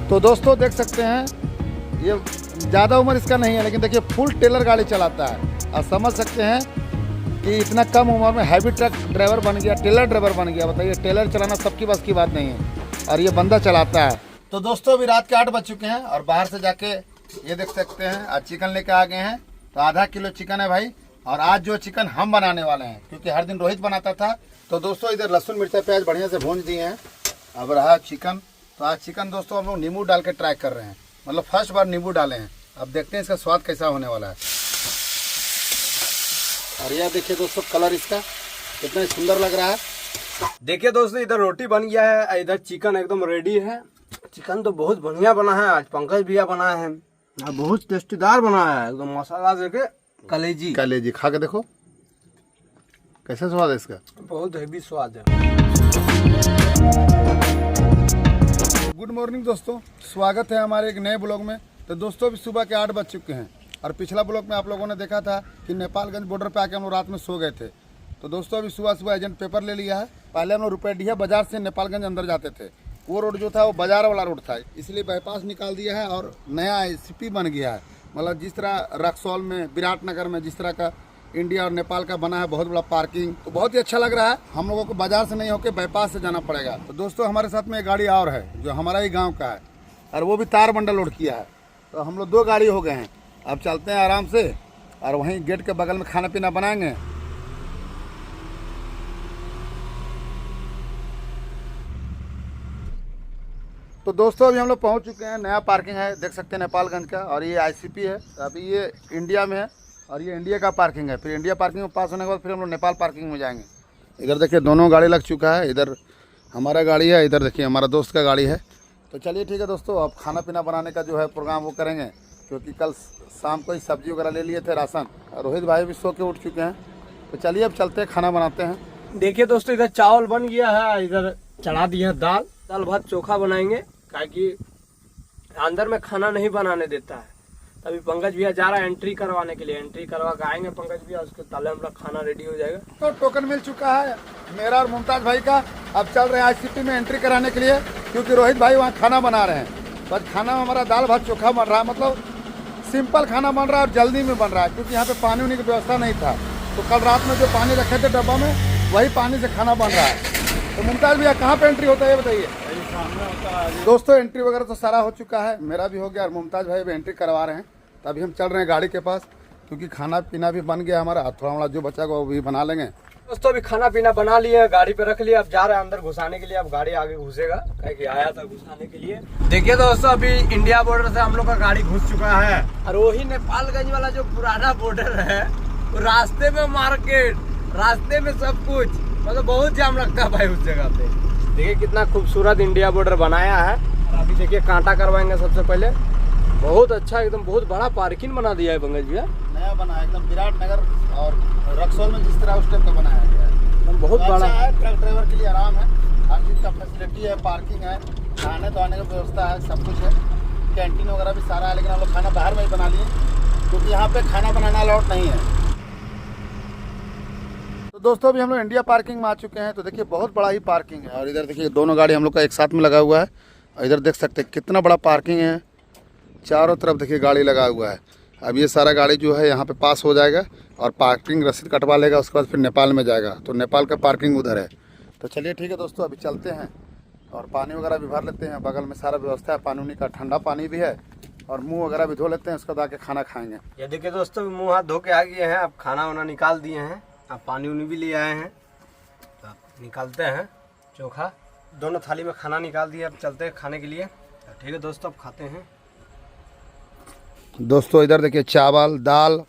तो दोस्तों देख सकते हैं ये ज़्यादा उम्र इसका नहीं है, लेकिन देखिए फुल टेलर गाड़ी चलाता है। आप समझ सकते हैं कि इतना कम उम्र में हैवी ट्रक ड्राइवर बन गया, टेलर ड्राइवर बन गया। बताइए, टेलर चलाना सबकी बस की बात नहीं है, और ये बंदा चलाता है। तो दोस्तों अभी रात के 8 बज चुके हैं और बाहर से जाके ये देख सकते हैं आज चिकन लेके आ गए हैं। तो आधा किलो चिकन है भाई, और आज जो चिकन हम बनाने वाले हैं, क्योंकि हर दिन रोहित बनाता था। तो दोस्तों इधर लहसुन मिर्चा प्याज बढ़िया से भून दिए हैं। अब रहा चिकन। तो आज चिकन दोस्तों हम लोग नींबू डाल के ट्राई कर रहे हैं, मतलब फर्स्ट बार नींबू डाले हैं। अब देखते हैं इसका स्वाद कैसा होने वाला है। और यह देखिए दोस्तों कलर इसका कितना सुंदर लग रहा है। देखिए दोस्तों इधर रोटी बन गया है, इधर चिकन एकदम रेडी है। चिकन तो बहुत बढ़िया बना है, आज पंकज भैया बनाया है, बहुत टेस्टीदार बना है, एकदम मसाला देके कलेजी कलेजी खा के देखो कैसा स्वाद है इसका, बहुत हैवी स्वाद है। गुड मॉर्निंग दोस्तों, स्वागत है हमारे एक नए ब्लॉग में। तो दोस्तों अभी सुबह के 8 बज चुके हैं, और पिछला ब्लॉग में आप लोगों ने देखा था कि नेपालगंज बॉर्डर पे आके हम लोग रात में सो गए थे। तो दोस्तों अभी सुबह सुबह एजेंट पेपर ले लिया है। पहले हम लोग रुपैडिया बाजार से नेपालगंज अंदर जाते थे, वो रोड जो था वो बाजार वाला रोड था, इसलिए बाईपास निकाल दिया है और नया ICP बन गया है। मतलब जिस तरह रक्सौल में, विराटनगर में जिस तरह का इंडिया और नेपाल का बना है बहुत बड़ा पार्किंग, तो बहुत ही अच्छा लग रहा है। हम लोगों को बाजार से नहीं होकर बाईपास से जाना पड़ेगा। तो दोस्तों हमारे साथ में एक गाड़ी और है जो हमारा ही गाँव का है, और वो भी तार बंडल लोड किया है। तो हम लोग 2 गाड़ी हो गए हैं। अब चलते हैं आराम से, और वहीं गेट के बगल में खाना पीना बनाएंगे। तो दोस्तों अभी हम लोग पहुंच चुके हैं, नया पार्किंग है देख सकते हैं नेपालगंज का, और ये ICP है। अभी ये इंडिया में है और ये इंडिया का पार्किंग है। फिर इंडिया पार्किंग में पास होने के बाद फिर हम लोग नेपाल पार्किंग में जाएंगे। इधर देखिए दोनों गाड़ी लग चुका है, इधर हमारा गाड़ी है, इधर देखिए हमारा दोस्त का गाड़ी है। तो चलिए ठीक है दोस्तों, अब खाना पीना बनाने का जो है प्रोग्राम वो करेंगे, क्योंकि कल शाम को ही सब्जी वगैरह ले लिए थे राशन। रोहित भाई भी सो के उठ चुके हैं। तो चलिए अब चलते हैं, खाना बनाते हैं। देखिए दोस्तों इधर चावल बन गया है, इधर चढ़ा दिया दाल भात चोखा बनाएंगे, ताकि अंदर में खाना नहीं बनाने देता है। तभी पंकज भैया जा रहा है एंट्री करवाने के लिए, एंट्री करवा के आएंगे पंकज भैया, उसके ताले हमारा खाना रेडी हो जाएगा। तो टोकन मिल चुका है मेरा और मुमताज भाई का। अब चल रहे हैं ICP में एंट्री कराने के लिए, क्योंकि रोहित भाई वहाँ खाना बना रहे हैं। बस खाना में हमारा दाल भात चोखा बन रहा है, मतलब सिंपल खाना बन रहा है और जल्दी में बन रहा है, क्योंकि यहाँ पे पानी उनी की व्यवस्था नहीं था। तो कल रात में जो पानी रखे थे डब्बा में, वही पानी से खाना बन रहा है। तो मुमताज भैया कहाँ पे एंट्री होता है ये बताइए। दोस्तों एंट्री वगैरह तो सारा हो चुका है, मेरा भी हो गया और मुमताज भाई भी एंट्री करवा रहे हैं। तो अभी हम चल रहे हैं गाड़ी के पास, क्योंकि खाना पीना भी बन गया हमारा, थोड़ा मोड़ा जो बचा वो भी बना लेंगे। दोस्तों अभी खाना पीना बना लिया, गाड़ी पे रख लिया, अब जा रहे हैं अंदर घुसाने के लिए। अब गाड़ी आगे घुसेगा, कि आया था घुसाने के लिए। देखिए दोस्तों अभी इंडिया बॉर्डर से हम लोग का गाड़ी घुस चुका है, और वही नेपालगंज वाला जो पुराना बॉर्डर है, वो रास्ते में मार्केट, रास्ते में सब कुछ, मतलब बहुत जाम लगता है भाई उस जगह पे। देखिए कितना खूबसूरत इंडिया बॉर्डर बनाया है। और अभी देखिए कांटा करवाएंगे सबसे पहले। बहुत अच्छा, एकदम बहुत बड़ा पार्किंग बना दिया है पंकज भैया, नया बना है एकदम। विराटनगर और रक्सौल में जिस तरह उस टाइप का बनाया गया है, एकदम बहुत बड़ा है। ट्रक ड्राइवर के लिए आराम है, हर चीज़ का फैसिलिटी है, पार्किंग है, खाने धोने की व्यवस्था है, सब कुछ है। कैंटीन वगैरह भी सारा है, लेकिन हम लोग खाना बाहर में ही बना लिए, क्योंकि यहाँ पे खाना बनाना अलाउड नहीं है। तो दोस्तों अभी हम लोग इंडिया पार्किंग में आ चुके हैं। तो देखिए बहुत बड़ा ही पार्किंग है, और इधर देखिए दोनों गाड़ी हम लोग का एक साथ में लगा हुआ है। और इधर देख सकते हैं कितना बड़ा पार्किंग है, चारों तरफ देखिए गाड़ी लगा हुआ है। अब ये सारा गाड़ी जो है यहाँ पे पास हो जाएगा और पार्किंग रसीद कटवा लेगा, उसके बाद फिर नेपाल में जाएगा। तो नेपाल का पार्किंग उधर है। तो चलिए ठीक है दोस्तों, अभी चलते हैं और पानी वगैरह भी भर लेते हैं। बगल में सारा व्यवस्था है, पानी का ठंडा पानी भी है, और मुँह वगैरह भी धो लेते हैं, उसके बाद आके खाना खाएँगे। ये देखिए दोस्तों मुँह हाथ धो के आ गए हैं, अब खाना वाना निकाल दिए हैं, अब पानी उनी भी ले आए हैं। तो निकालते हैं चोखा, दोनों थाली में खाना निकाल दिया, अब चलते हैं खाने के लिए। ठीक है दोस्तों अब खाते हैं। दोस्तों इधर देखिए चावल, दाल,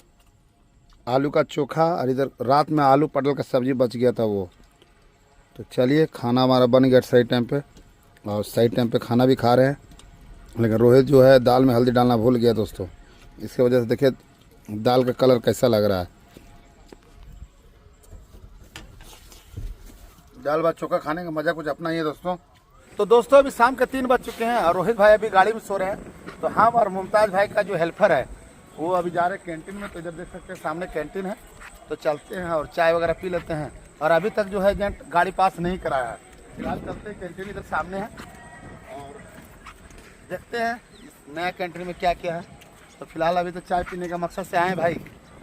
आलू का चोखा, और इधर रात में आलू पटल का सब्जी बच गया था वो। तो चलिए खाना हमारा बन गया सही टाइम पे, और सही टाइम पे खाना भी खा रहे हैं। लेकिन रोहित जो है दाल में हल्दी डालना भूल गया दोस्तों, इसकी वजह से देखिए दाल का कलर कैसा लग रहा है। दाल भात चोखा खाने का मज़ा कुछ अपना ही है दोस्तों। तो दोस्तों अभी शाम के 3 बज चुके हैं, और रोहित भाई अभी गाड़ी में सो रहे हैं। तो हम और मुमताज भाई का जो हेल्पर है वो अभी जा रहे हैं कैंटीन में। तो इधर देख सकते हैं सामने कैंटीन है, तो चलते हैं और चाय वगैरह पी लेते हैं। और अभी तक जो है एजेंट गाड़ी पास नहीं कराया है, फिलहाल चलते हैं कैंटीन इधर सामने है। और देखते हैं इस नया कंट्री में क्या क्या है। तो फिलहाल अभी तो चाय पीने का मकसद से आए हैं भाई।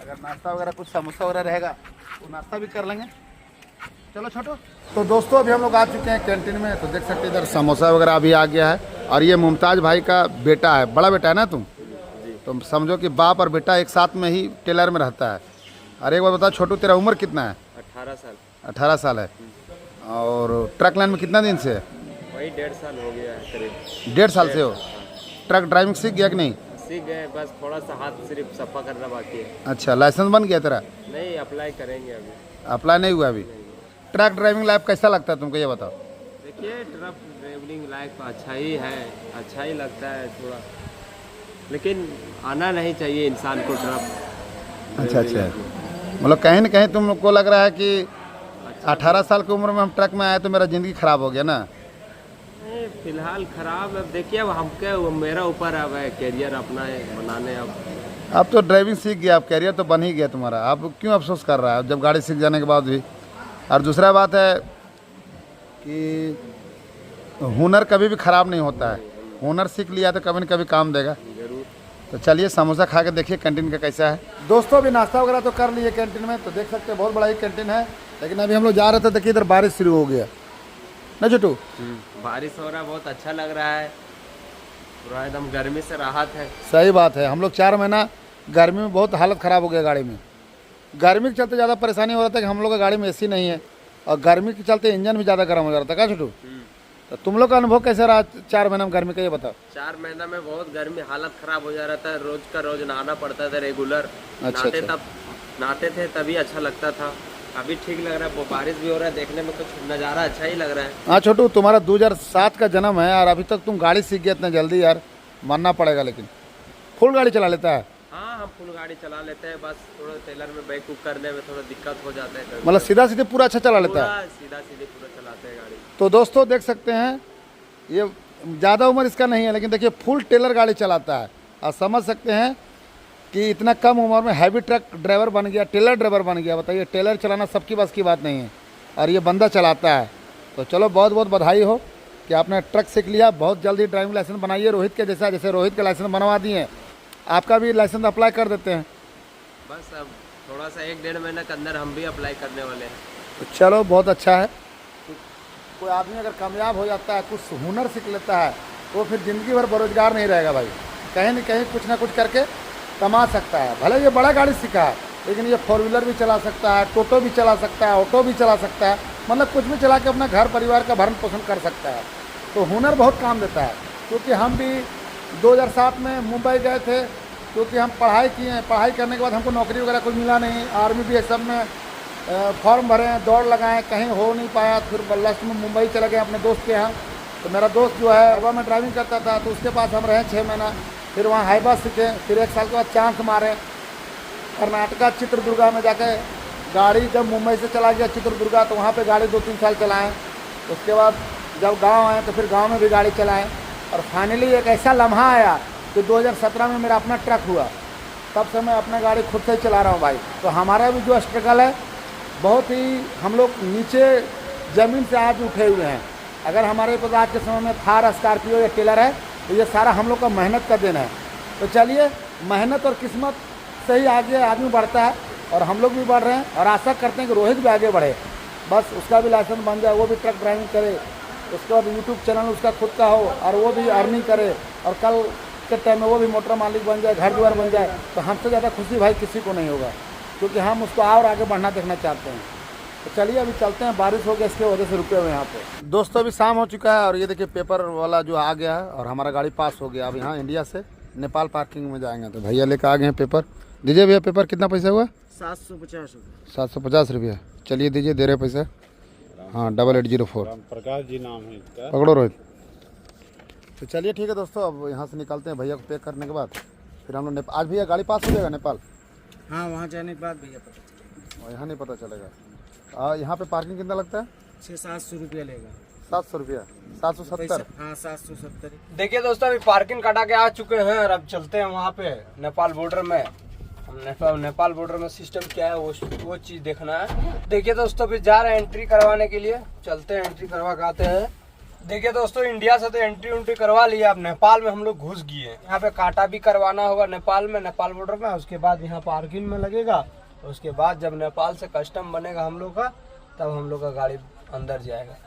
अगर नाश्ता वगैरह कुछ समोसा वगैरह रहेगा तो नाश्ता भी कर लेंगे। चलो छोटो। तो दोस्तों अभी हम लोग आ चुके हैं कैंटीन में। तो देख सकते हैं इधर समोसा वगैरह अभी आ गया है। और ये मुमताज़ भाई का बेटा है, बड़ा बेटा है ना तुम? तो समझो कि बाप और बेटा एक साथ में ही टेलर में रहता है। और एक बार बताओ छोटू, तेरा उम्र कितना है? 18 साल। 18 साल है। और ट्रक लाइन में कितना दिन से है? वही 1.5 साल हो गया है करीब। 1.5 साल से हो? ट्रक ड्राइविंग सीख गया कि नहीं? सीख गए, बस थोड़ा सा हाथ सिर्फ सफा करना बाकी है। अच्छा, लाइसेंस बन गया तेरा? नहीं, अप्लाई करेंगे अभी। अप्लाई नहीं हुआ अभी? ट्रक ड्राइविंग लाइफ कैसा लगता है तुमको, ये बताओ। देखिए, ट्रक ड्राइविंग लाइफ अच्छा ही है, अच्छा ही लगता है थोड़ा, लेकिन आना नहीं चाहिए इंसान को ट्रक। अच्छा अच्छा, मतलब कहीं ना कहीं तुम लोग को लग रहा है कि 18 साल की उम्र में हम ट्रक में आए तो मेरा ज़िंदगी ख़राब हो गया ना? नहीं, फिलहाल खराब। अब देखिए, अब हमके मेरा ऊपर अब है कैरियर अपना है बनाने। अब तो ड्राइविंग सीख गया, अब कैरियर तो बन ही गया तुम्हारा। अब क्यों अफसोस कर रहा है जब गाड़ी सीख जाने के बाद भी? और दूसरा बात है कि हुनर कभी भी ख़राब नहीं होता है। हुनर सीख लिया तो कभी न कभी काम देगा। जरूर। तो चलिए समोसा खा के देखिए कैंटीन का कैसा है। दोस्तों अभी नाश्ता वगैरह तो कर लिए कैंटीन में। तो देख सकते हैं बहुत बड़ा ही कैंटीन है। लेकिन अभी हम लोग जा रहे थे, देखिए इधर बारिश शुरू हो गया ना छोटू? बारिश हो रहा है, बहुत अच्छा लग रहा है, पूरा एकदम गर्मी से राहत है। सही बात है। हम लोग 4 महीना गर्मी में बहुत हालत ख़राब हो गया गाड़ी में। गर्मी के चलते ज़्यादा परेशानी हो रहा था कि हम लोग का गाड़ी में एसी नहीं है, और गर्मी के चलते इंजन भी ज़्यादा गर्म हो जा रहा था। क्या छोटू? तो तुम लोग का अनुभव कैसा रहा 4 महीना में गर्मी का, ये बताओ। 4 महीना में बहुत गर्मी, हालत खराब हो जा रहा था। रोज का रोज नहाना पड़ता था रेगुलर। अच्छा। नहाते थे तभी अच्छा लगता था। अभी ठीक लग रहा है, बारिश भी हो रहा है, देखने में कुछ नज़ारा अच्छा ही लग रहा है। हाँ छोटू, तुम्हारा 2007 का जन्म है और अभी तक तुम गाड़ी सीख गया इतना जल्दी, यार मानना पड़ेगा। लेकिन फुल गाड़ी चला लेता है? हाँ, हम फुल गाड़ी चला लेते हैं, बस थोड़ा टेलर में बैक उक करने में थोड़ा दिक्कत हो जाता है। मतलब सीधा सीधे पूरा अच्छा चला लेता है? सीधा सीधे पूरा चलाते हैं गाड़ी। तो दोस्तों देख सकते हैं, ये ज़्यादा उम्र इसका नहीं है, लेकिन देखिए फुल टेलर गाड़ी चलाता है। और समझ सकते हैं कि इतना कम उम्र में हैवी ट्रक ड्राइवर बन गया, टेलर ड्राइवर बन गया। बताइए, टेलर चलाना सबकी बस की बात नहीं है, और ये बंदा चलाता है। तो चलो बहुत बहुत बधाई हो कि आपने ट्रक सीख लिया। बहुत जल्दी ड्राइविंग लाइसेंस बनाइए रोहित के जैसा। जैसे रोहित का लाइसेंस बनवा दिए, आपका भी लाइसेंस अप्लाई कर देते हैं। बस अब थोड़ा सा 1-1.5 महीने के अंदर हम भी अप्लाई करने वाले हैं। तो चलो बहुत अच्छा है। कोई आदमी अगर कामयाब हो जाता है, कुछ हुनर सीख लेता है, तो फिर ज़िंदगी भर बेरोजगार नहीं रहेगा भाई। कहीं न कहीं कुछ ना कुछ करके कमा सकता है। भले ये बड़ा गाड़ी सीखा है, लेकिन ये 4 व्हीलर भी चला सकता है, टोटो भी चला सकता है, ऑटो भी चला सकता है। मतलब कुछ भी चला के अपना घर परिवार का भरण पोषण कर सकता है। तो हुनर बहुत काम देता है। क्योंकि हम भी 2007 में मुंबई गए थे, क्योंकि हम पढ़ाई किए हैं। पढ़ाई करने के बाद हमको नौकरी वगैरह कुछ मिला नहीं। आर्मी भी सब में फॉर्म भरे, दौड़ लगाए, कहीं हो नहीं पाया। फिर लास्ट में मुंबई चले गए अपने दोस्त के यहाँ। तो मेरा दोस्त जो है हवा में ड्राइविंग करता था, तो उसके पास हम रहे 6 महीना। फिर वहाँ हाईबा सीखे। फिर 1 साल के बाद चांस मारे कर्नाटका चित्रदुर्गा में जाके गाड़ी। जब मुंबई से चला गया चित्रदुर्गा, तो वहाँ पे गाड़ी 2-3 साल चलाएँ। उसके बाद जब गांव आए तो फिर गांव में भी गाड़ी चलाएँ। और फाइनली एक ऐसा लम्हा आया कि 2017 में मेरा अपना ट्रक हुआ। तब से मैं अपना गाड़ी खुद से ही चला रहा हूँ भाई। तो हमारा भी जो स्ट्रगल है, बहुत ही हम लोग नीचे ज़मीन से आज उठे हुए हैं। अगर हमारे पास आज के समय में थार, स्कॉर्पियो या टेलर है, तो ये सारा हम लोग का मेहनत का दिन है। तो चलिए, मेहनत और किस्मत से ही आगे आदमी बढ़ता है, और हम लोग भी बढ़ रहे हैं। और आशा करते हैं कि रोहित भी आगे बढ़े, बस उसका भी लाइसेंस बन जाए, वो भी ट्रक ड्राइविंग करे। उसके बाद यूट्यूब चैनल उसका खुद का हो, और वो भी अर्निंग करे, और कल के टाइम में वो भी मोटर मालिक बन जाए, घर द्वार बन जाए। तो हमसे ज़्यादा खुशी भाई किसी को नहीं होगा, क्योंकि हम उसको और आगे बढ़ना देखना चाहते हैं। तो चलिए अभी चलते हैं। बारिश हो गया, इसके वजह से रुके हुए हैं यहाँ पे। दोस्तों अभी शाम हो चुका है, और ये देखिए पेपर वाला जो आ गया है, और हमारा गाड़ी पास हो गया। अब यहाँ इंडिया से नेपाल पार्किंग में जाएंगे। तो भैया लेकर आ गए हैं पेपर। दीजिए भैया पेपर। कितना पैसा हुआ? 750 रुपये। 750 रुपया। चलिए दीजिए, दे रहे पैसा। हाँ, 8804 प्रकाश जी नाम है इसका। पकड़ो रोहित। तो चलिए ठीक है दोस्तों, अब यहाँ से निकलते हैं। भैया को पे करने के बाद फिर हम लोग आज भैया गाड़ी पास हो जाएगा नेपाल? हाँ, वहाँ जाने के बाद भैया पता चलेगा। और यहाँ नहीं पता चलेगा। यहाँ पे पार्किंग कितना लगता है? 600-700 रुपया लेगा। 700 रुपया? 770? हाँ, 770। देखिए दोस्तों, अभी पार्किंग कटा के आ चुके हैं, और अब चलते हैं वहाँ पे नेपाल बॉर्डर में। हम नेपाल बॉर्डर में सिस्टम क्या है वो चीज़ देखना है। देखिए दोस्तों, अभी जा रहे हैं एंट्री करवाने के लिए। चलते हैं, एंट्री करवा के आते हैं। देखिए दोस्तों, इंडिया से तो एंट्री करवा लिया, अब नेपाल में हम लोग घुस गए हैं। यहाँ पे काटा भी करवाना होगा नेपाल में, नेपाल बॉर्डर में। उसके बाद यहाँ पार्किंग में लगेगा। उसके बाद जब नेपाल से कस्टम बनेगा हम लोग का, तब हम लोग का गाड़ी अंदर जाएगा।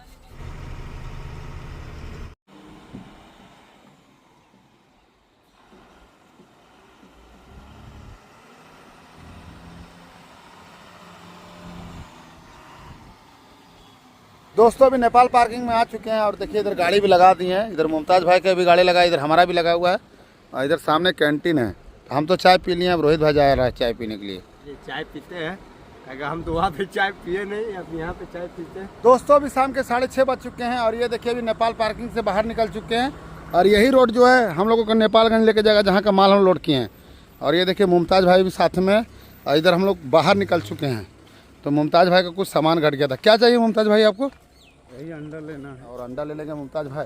दोस्तों अभी नेपाल पार्किंग में आ चुके हैं और देखिए इधर गाड़ी भी लगा दी है। इधर मुमताज़ भाई का भी गाड़ी लगा है, इधर हमारा भी लगा हुआ है और इधर सामने कैंटीन है। हम तो चाय पी लिए, अब रोहित भाई जा रहा है चाय पीने के लिए। ये चाय पीते हैं, हम तो वहाँ पे चाय पिए नहीं, अब यहाँ पे चाय पीते हैं। दोस्तों अभी शाम के 6:30 बज चुके हैं और ये देखिए अभी नेपाल पार्किंग से बाहर निकल चुके हैं और यही रोड जो है हम लोगों को नेपालगंज लेके जाएगा, जहाँ का माल हम लोड किए हैं। और ये देखिए मुमताज़ भाई भी साथ में, और इधर हम लोग बाहर निकल चुके हैं। तो मुमताज़ भाई का कुछ सामान घट गया था। क्या चाहिए मुमताज़ भाई आपको? यही अंडा लेना है और अंडा ले लेंगे मुमताज़ भाई,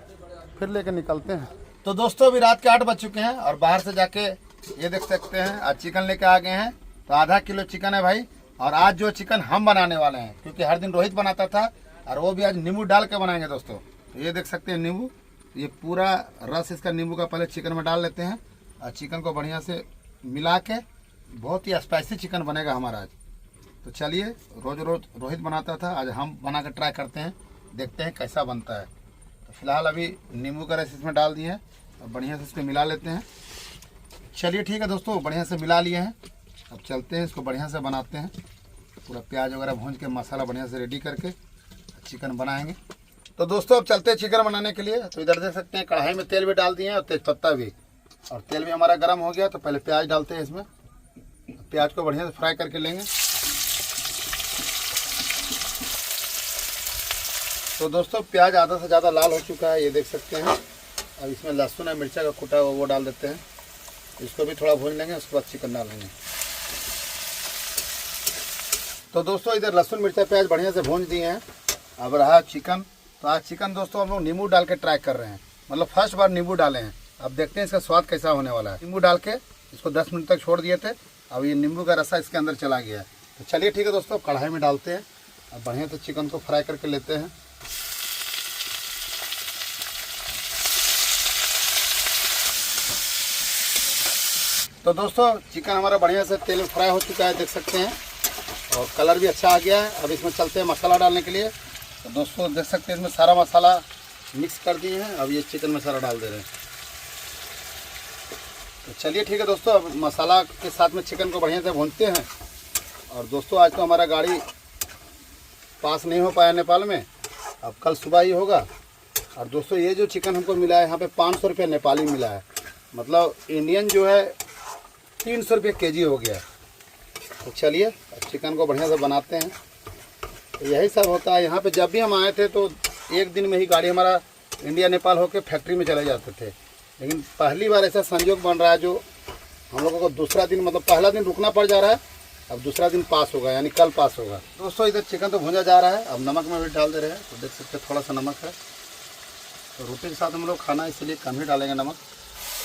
फिर लेके निकलते हैं। तो दोस्तों अभी रात के 8 बज चुके हैं और बाहर से जाके ये देख सकते हैं आज चिकन लेके आ गए हैं। तो आधा किलो चिकन है भाई, और आज जो चिकन हम बनाने वाले हैं, क्योंकि हर दिन रोहित बनाता था और वो भी आज नींबू डाल के बनाएंगे दोस्तों। तो ये देख सकते हैं नींबू, ये पूरा रस इसका नींबू का पहले चिकन में डाल लेते हैं और चिकन को बढ़िया से मिला के बहुत ही स्पाइसी चिकन बनेगा हमारा आज। तो चलिए, रोज रोज रोहित बनाता था, आज हम बना कर ट्राई करते हैं, देखते हैं कैसा बनता है। तो फिलहाल अभी नींबू का रस इसमें डाल दिए हैं और बढ़िया से इसको मिला लेते हैं। चलिए ठीक है दोस्तों, बढ़िया से मिला लिए हैं। अब चलते हैं, इसको बढ़िया से बनाते हैं। पूरा प्याज वगैरह भून के मसाला बढ़िया से रेडी करके चिकन बनाएंगे। तो दोस्तों अब चलते हैं चिकन बनाने के लिए। तो इधर देख सकते हैं कढ़ाई में तेल भी डाल दिए हैं और तेज़पत्ता भी, और तेल भी हमारा गर्म हो गया। तो पहले प्याज डालते हैं इसमें, प्याज को बढ़िया से फ्राई करके लेंगे। तो दोस्तों प्याज आधा से ज़्यादा लाल हो चुका है, ये देख सकते हैं। अब इसमें लहसुन और मिर्चा का कूटा हुआ वो डाल देते हैं, इसको भी थोड़ा भून लेंगे। उसके बाद चिकन डालेंगे। तो दोस्तों इधर लहसुन मिर्चा प्याज बढ़िया से भून दिए हैं। अब रहा चिकन। तो आज चिकन दोस्तों हम लोग नींबू डाल के ट्राई कर रहे हैं, मतलब फर्स्ट बार नींबू डाले हैं। अब देखते हैं इसका स्वाद कैसा होने वाला है। नींबू डाल के इसको 10 मिनट तक छोड़ दिए थे, अब ये नींबू का रसा इसके अंदर चला गया है। तो चलिए ठीक है दोस्तों, कढ़ाई में डालते हैं अब बढ़िया से चिकन को फ्राई करके लेते हैं। तो दोस्तों चिकन हमारा बढ़िया से तेल में फ्राई हो चुका है, देख सकते हैं, और कलर भी अच्छा आ गया है। अब इसमें चलते हैं मसाला डालने के लिए। तो दोस्तों देख सकते हैं इसमें सारा मसाला मिक्स कर दिए हैं। अब ये चिकन मसाला डाल दे रहे हैं। तो चलिए ठीक है दोस्तों, अब मसाला के साथ में चिकन को बढ़िया से भूनते हैं। और दोस्तों आज तो हमारा गाड़ी पास नहीं हो पाया नेपाल में, अब कल सुबह ही होगा। और दोस्तों ये जो चिकन हमको मिला है यहाँ पे 500 रुपये नेपाली मिला है, मतलब इंडियन जो है 300 रुपये केजी हो गया। तो चलिए चिकन को बढ़िया से बनाते हैं। तो यही सब होता है यहाँ पे। जब भी हम आए थे तो एक दिन में ही गाड़ी हमारा इंडिया नेपाल होके फैक्ट्री में चले जाते थे, लेकिन पहली बार ऐसा संयोग बन रहा है जो हम लोगों को दूसरा दिन, मतलब पहला दिन रुकना पड़ जा रहा है, अब दूसरा दिन पास होगा, यानी कल पास होगा। दोस्तों इधर चिकन तो भुना जा रहा है, अब नमक में भी डाल दे रहे हैं। तो देख सकते हैं थोड़ा सा नमक है, तो रोटी के साथ हम लोग खाना इसलिए कम ही डालेंगे नमक।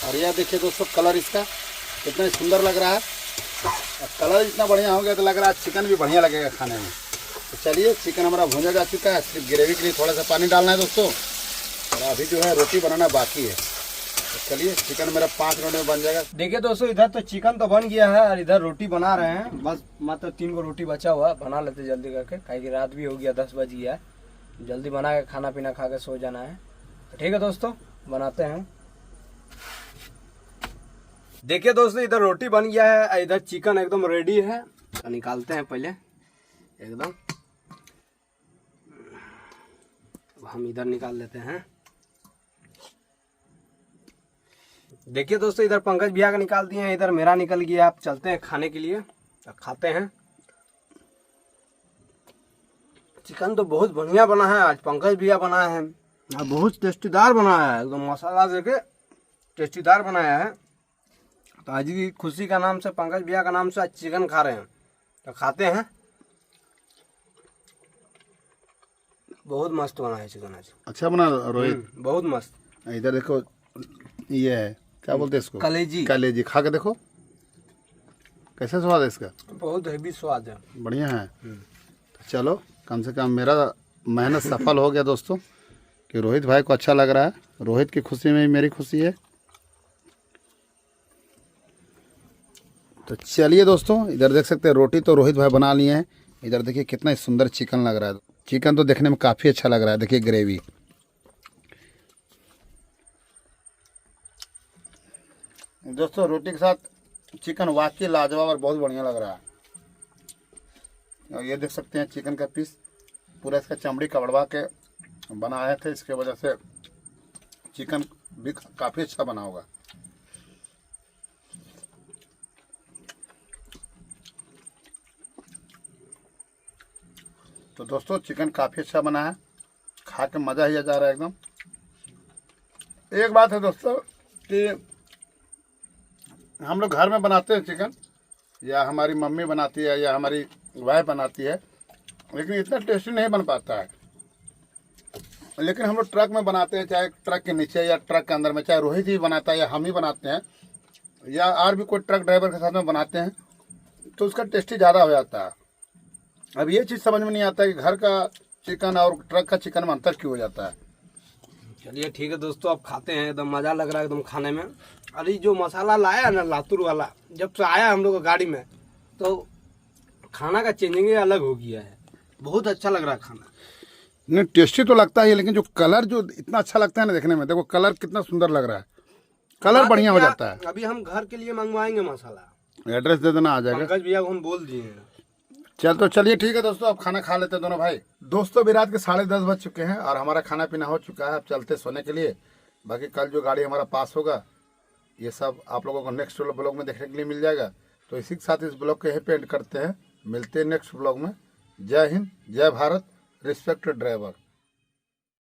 और यह देखिए दोस्तों कलर इसका कितना सुंदर लग रहा है, और कलर इतना बढ़िया हो गया तो लग रहा है चिकन भी बढ़िया लगेगा खाने में। तो चलिए चिकन हमारा भुना जा चुका है, सिर्फ ग्रेवी के लिए थोड़ा सा पानी डालना है दोस्तों, और अभी जो है रोटी बनाना बाकी है। तो चलिए चिकन मेरा 5 मिनट में बन जाएगा। देखिए दोस्तों इधर तो चिकन तो बन गया है और इधर रोटी बना रहे हैं। बस मात्र 3 को रोटी बचा हुआ, बना लेते जल्दी करके, काहे कि रात भी हो गया, 10 बज गया है। जल्दी बना के खाना पीना खा के सो जाना है। तो ठीक है दोस्तों बनाते हैं। देखिए दोस्तों इधर रोटी बन गया है, इधर चिकन एकदम रेडी है। तो निकालते हैं पहले एकदम, हम इधर निकाल लेते हैं। देखिए दोस्तों इधर पंकज भैया का निकाल दिए हैं, इधर मेरा निकल गया। आप चलते हैं खाने के लिए, तो खाते हैं। चिकन तो बहुत बढ़िया बना है आज, पंकज भैया बनाया है, बहुत टेस्टीदार बनाया है, एकदम मसाला देके टेस्टीदार बनाया है। तो आज की खुशी का नाम से, पंकज भैया का नाम से आज चिकन खा रहे हैं। तो खाते हैं। बहुत मस्त बना है चिकन आज। अच्छा बना रोहित, बहुत मस्त। इधर देखो ये है, क्या बोलते हैं इसको, कलेजी। कलेजी खा के देखो कैसा स्वाद है इसका। बहुत हेवी स्वाद है, बढ़िया है। तो चलो कम से कम मेरा मेहनत सफल हो गया दोस्तों। कि रोहित भाई को अच्छा लग रहा है। रोहित की खुशी में ही मेरी खुशी है। तो चलिए दोस्तों, इधर देख सकते हैं रोटी तो रोहित भाई बना लिए हैं। इधर देखिए कितना सुंदर चिकन लग रहा है। चिकन तो देखने में काफ़ी अच्छा लग रहा है। देखिए ग्रेवी। दोस्तों रोटी के साथ चिकन वाकई लाजवाब और बहुत बढ़िया लग रहा है। और ये देख सकते हैं चिकन का पीस पूरा इसका चमड़ी कड़वा के बनाए थे, इसके वजह से चिकन भी काफ़ी अच्छा बना होगा। तो दोस्तों चिकन काफ़ी अच्छा बना है, खा के मज़ा ही आ जा रहा है एकदम। एक बात है दोस्तों कि हम लोग घर में बनाते हैं चिकन, या हमारी मम्मी बनाती है या हमारी वाइफ बनाती है, लेकिन इतना टेस्टी नहीं बन पाता है। लेकिन हम लोग ट्रक में बनाते हैं, चाहे ट्रक के नीचे या ट्रक के अंदर में, चाहे रोहित ही बनाता है या हम ही बनाते हैं या और भी कोई ट्रक ड्राइवर के साथ में बनाते हैं, तो उसका टेस्टी ज़्यादा हो जाता है। अब ये चीज़ समझ में नहीं आता कि घर का चिकन और ट्रक का चिकन में अंतर क्यों हो जाता है। चलिए ठीक है दोस्तों, अब खाते हैं। एकदम मज़ा लग रहा है एकदम खाने में। अरे जो मसाला लाया ना लातूर वाला, जब से आया हम लोग गाड़ी में, तो खाना का चेंजिंग अलग हो गया है। बहुत अच्छा लग रहा है खाना। नहीं टेस्टी तो लगता है, लेकिन जो कलर जो इतना अच्छा लगता है ना देखने में, देखो कलर कितना सुंदर लग रहा है, कलर बढ़िया हो जाता है। अभी हम घर के लिए मंगवाएंगे मसाला, एड्रेस दे देना, आ जाएगा। पंकज भैया को हम बोल दिए हैं। तो चलिए ठीक है दोस्तों, अब खाना खा लेते हैं दोनों भाई। दोस्तों अभी रात के 10:30 बज चुके हैं और हमारा खाना पीना हो चुका है। अब चलते सोने के लिए। बाकी कल जो गाड़ी हमारा पास होगा ये सब आप लोगों को नेक्स्ट ब्लॉग में देखने के लिए मिल जाएगा। तो इसी के साथ इस ब्लॉग को यहीं पे एंड करते हैं। मिलते हैं नेक्स्ट ब्लॉग में। जय हिंद, जय भारत, रिस्पेक्टेड ड्राइवर।